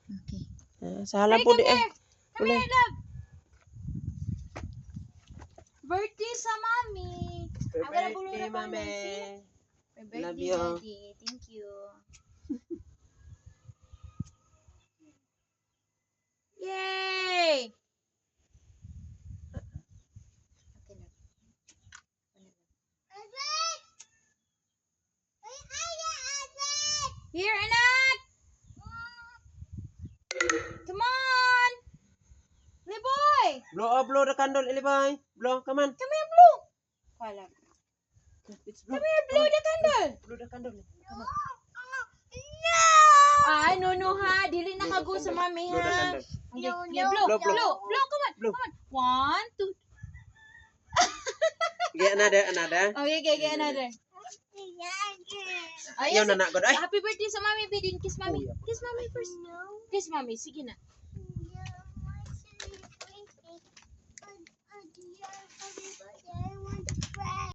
Okay. Salam po di eh. Come here, love. Birthday sa mommy. I'm gonna blow the candle. See? My birthday, Love you. daddy. Thank you. Yay! Okay, love. Here, anak! Come on! Liboy! Blow the candle, Ilibay. Blow, come on. Come here, blow! Wala. Let's blow. Come here, blow the candle! Blow the candle. Come on. Ah, no, ha. Dili na kago sa mami, Blow the ha. candle. Okay, blow, blow, blow, come on, Blow. come on. 1, 2. Get another. Okay, another. Ayaw na na, God. Ay. Happy birthday sa mami, Bidin. Kiss mami. Oh, yeah. Kiss mami first. Kiss mami, sige na.